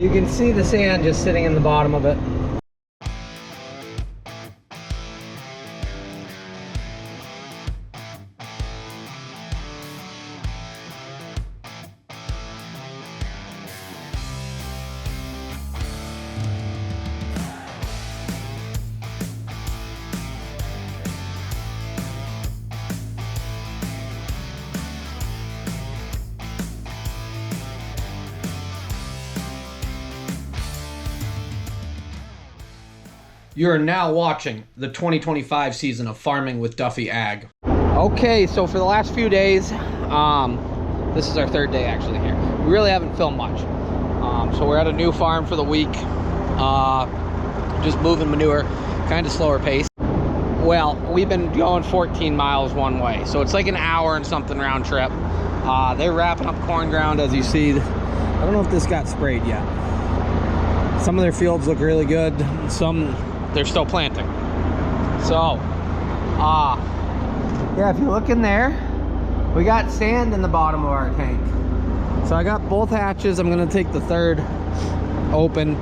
You can see the sand just sitting in the bottom of it. You are now watching the 2025 season of Farming with Duffy Ag. Okay, so for the last few days, this is our third day actually here. We really haven't filmed much. So we're at a new farm for the week. Just moving manure, kind of slower pace. Well, we've been going 14 miles one way, so it's like an hour and something round trip. They're wrapping up corn ground, as you see. I don't know if this got sprayed yet. Some of their fields look really good. Some they're still planting. So, yeah, if you look in there, we got sand in the bottom of our tank. So I got both hatches. I'm gonna take the third open.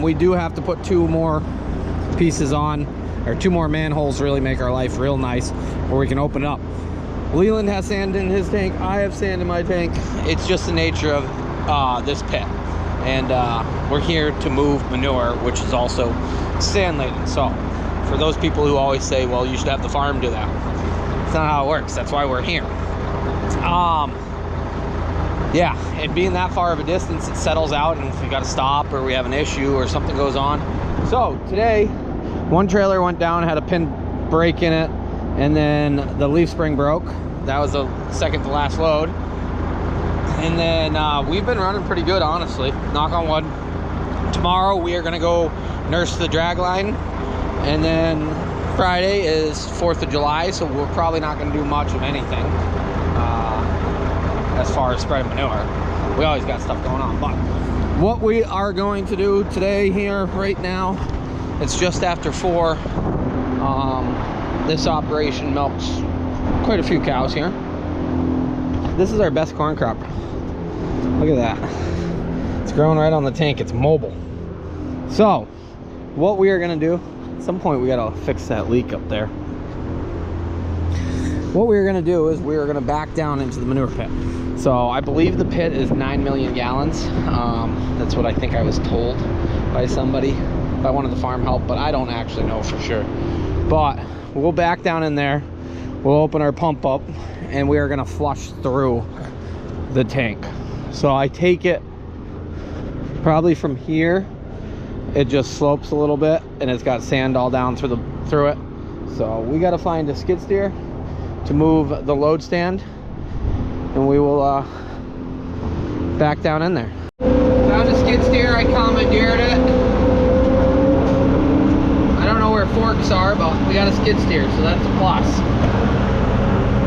We do have to put 2 more pieces on, or 2 more manholes, really make our life real nice, where we can open it up. Leland has sand in his tank. I have sand in my tank. It's just the nature of this pit. And we're here to move manure, which is also sand laden. So for those people who always say, well, you should have the farm do that, it's not how it works. That's why we're here. Yeah, and being that far of a distance, it settles out, and if we got to stop or we have an issue or something goes on. So today, one trailer went down, had a pin break in it, and then the leaf spring broke. That was the second to last load. And then we've been running pretty good, honestly, knock on wood. Tomorrow we are gonna go nurse the drag line, and then Friday is 4th of July, so we're probably not gonna do much of anything as far as spreading manure. We always got stuff going on, but what we are going to do today here right now, it's just after 4. This operation milks quite a few cows here. This is our best corn crop. Look at that. It's growing right on the tank. It's mobile. So what we are going to do, at some point we got to fix that leak up there. What we're going to do is we're going to back down into the manure pit. So I believe the pit is 9 million gallons. That's what I think I was told by somebody, by one of the farm help, but I don't actually know for sure. But we'll back down in there. We'll open our pump up, and we are going to flush through the tank. So I take it probably from here, it just slopes a little bit, and it's got sand all down through it. So we got to find a skid steer to move the load stand, and we will back down in there. Found a skid steer. I commandeered it. I don't know where forks are, but we got a skid steer, so that's a plus.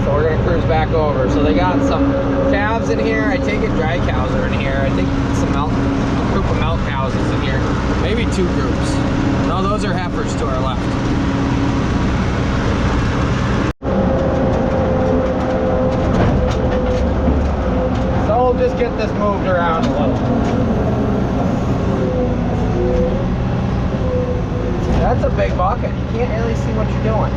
So we're gonna cruise back over. So they got some calves in here. I take it dry cows are in here. I think a group of milk cows is in here. Maybe 2 groups. No, those are heifers to our left. So we'll just get this moved around a little. That's a big bucket. You can't really see what you're doing.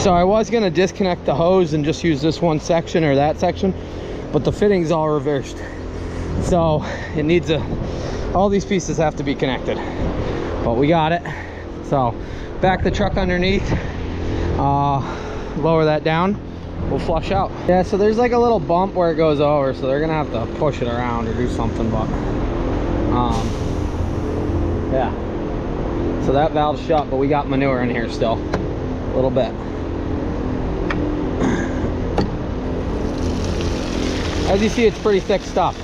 So I was gonna disconnect the hose and just use this one section or that section, but the fitting's all reversed. So it needs all these pieces have to be connected, but we got it. So back the truck underneath, lower that down, we'll flush out. Yeah, so there's like a little bump where it goes over, so they're gonna have to push it around or do something, but yeah. So that valve's shut, but we got manure in here still, a little bit. As you see, it's pretty thick stuff.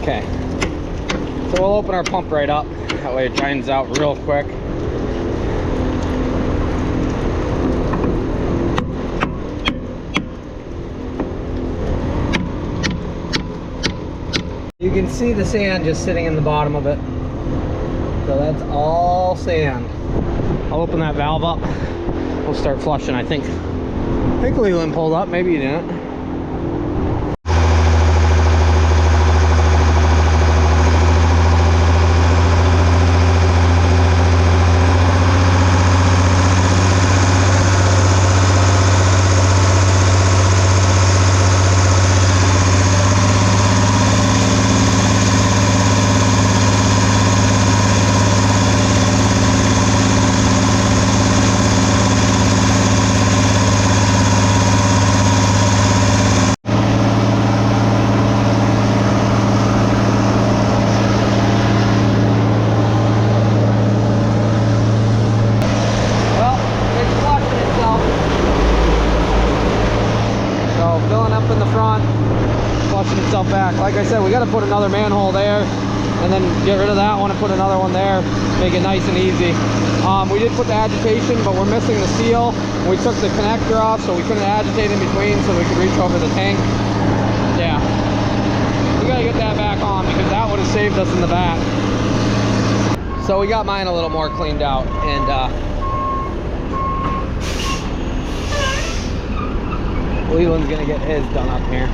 Okay, so we'll open our pump right up. That way it drains out real quick. You can see the sand just sitting in the bottom of it. So that's all sand. I'll open that valve up. We'll start flushing. I think Leland pulled up. Maybe you didn't. Back. Like I said, we got to put another manhole there and then get rid of that one and put another one there, make it nice and easy. We did put the agitation, but we're missing the seal. We took the connector off, so we couldn't agitate in between, so we could reach over the tank. Yeah, we got to get that back on because that would have saved us in the back. So we got mine a little more cleaned out, and Leland's gonna get his done up here.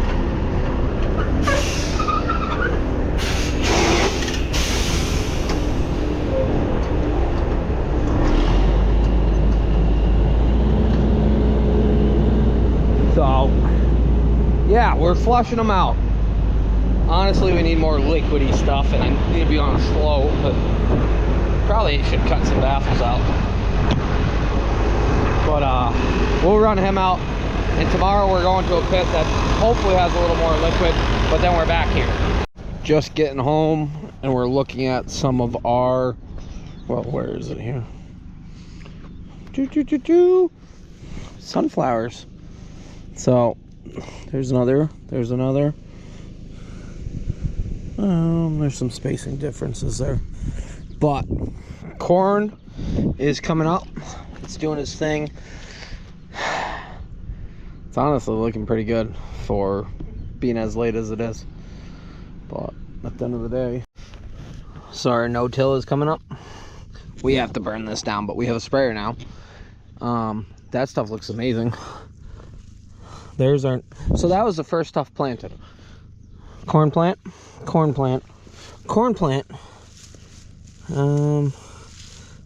So yeah, we're flushing them out. Honestly, we need more liquidy stuff, and I need to be on a slope, but probably should cut some baffles out. But we'll run him out, and tomorrow we're going to a pit that hopefully has a little more liquid, but then we're back here. Just getting home, and we're looking at some of our, well, where is it here? Sunflowers. So there's another. There's some spacing differences there, but corn is coming up. It's doing its thing. It's honestly looking pretty good for being as late as it is, but at the end of the day, so our no-till is coming up. We have to burn this down, but we have a sprayer now. That stuff looks amazing. There's our, so that was the first stuff planted. Corn plant. Where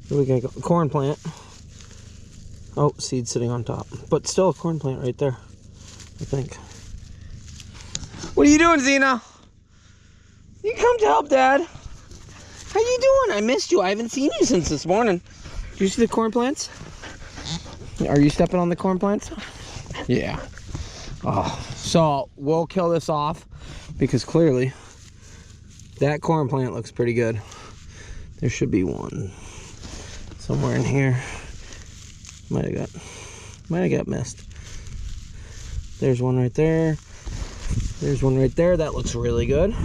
we gonna go? Corn plant. Oh, seed sitting on top, but still a corn plant right there, I think. What are you doing, Zena? You come to help, Dad. How you doing? I missed you. I haven't seen you since this morning. Do you see the corn plants? Are you stepping on the corn plants? Yeah. Oh, so we'll kill this off because clearly that corn plant looks pretty good. There should be one somewhere in here. Might have got missed. There's one right there. There's one right there. That looks really good.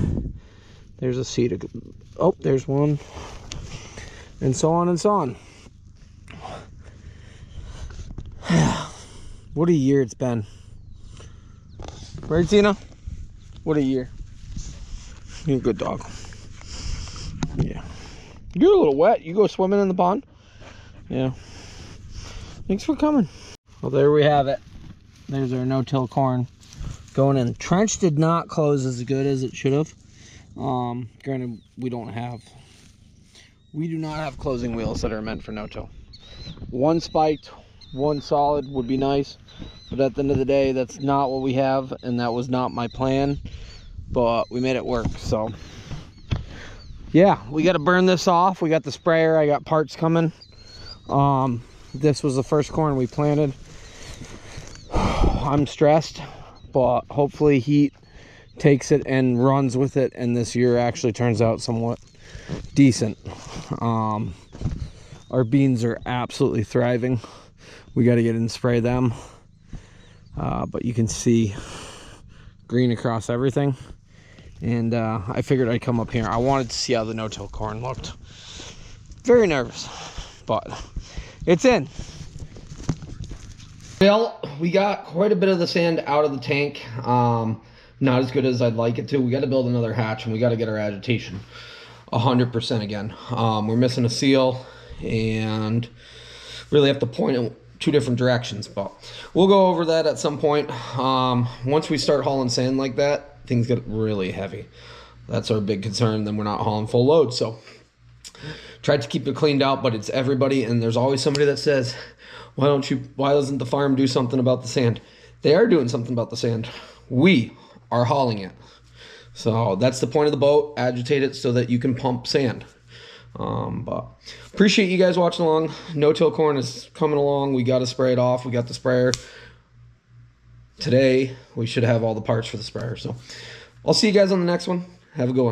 There's a seed of, oh, there's one. And so on and so on. What a year it's been. Right, Zena? What a year. You're a good dog. Yeah. You're a little wet. You go swimming in the pond? Yeah. Thanks for coming. Well, there we have it. There's our no-till corn going in. Trench did not close as good as it should have. Granted, we do not have closing wheels that are meant for no-till. One spiked, one solid would be nice, but at the end of the day, that's not what we have, and that was not my plan, but we made it work. So yeah, we got to burn this off. We got the sprayer, I got parts coming. This was the first corn we planted. I'm stressed, but hopefully heat takes it and runs with it, and this year actually turns out somewhat decent. Our beans are absolutely thriving. We got to get in and spray them, but you can see green across everything. And I figured I'd come up here. I wanted to see how the no-till corn looked. Very nervous, but it's in. Well, we got quite a bit of the sand out of the tank. Not as good as I'd like it to. We got to build another hatch, and we got to get our agitation 100% again. We're missing a seal, and really have to point in two different directions, but we'll go over that at some point. Once we start hauling sand like that, things get really heavy. That's our big concern. Then we're not hauling full load. So tried to keep it cleaned out, but it's everybody, and there's always somebody that says, why doesn't the farm do something about the sand? They are doing something about the sand. We are hauling it. So that's the point of the boat. Agitate it so that you can pump sand. But appreciate you guys watching along. No-till corn is coming along. We got to spray it off. We got the sprayer. Today, we should have all the parts for the sprayer. So I'll see you guys on the next one. Have a good one.